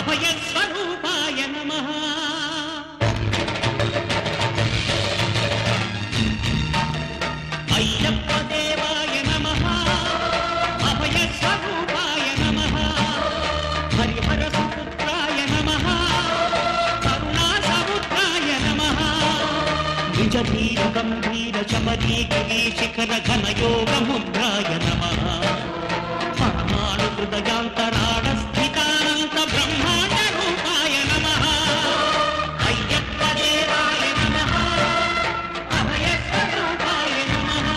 అభయస్వరూపాయ నమః. అయ్యప్ప దేవాయ నమః. అభయస్వరూపాయ నమః. హరిహర సుపుత్రాయ నమః. కరుణా సముద్రాయ నమః. నిజధీర గంభీర శబరీగిరి శిఖర ఘనయోగ ముద్రాయ నమః. పరమాణు హృదయాంతరాళ స్థితానంత బ్రహ్మాండ రూపాయ నమః. అయ్యప్ప దేవాయ నమః. అభయస్వరూపాయ నమః.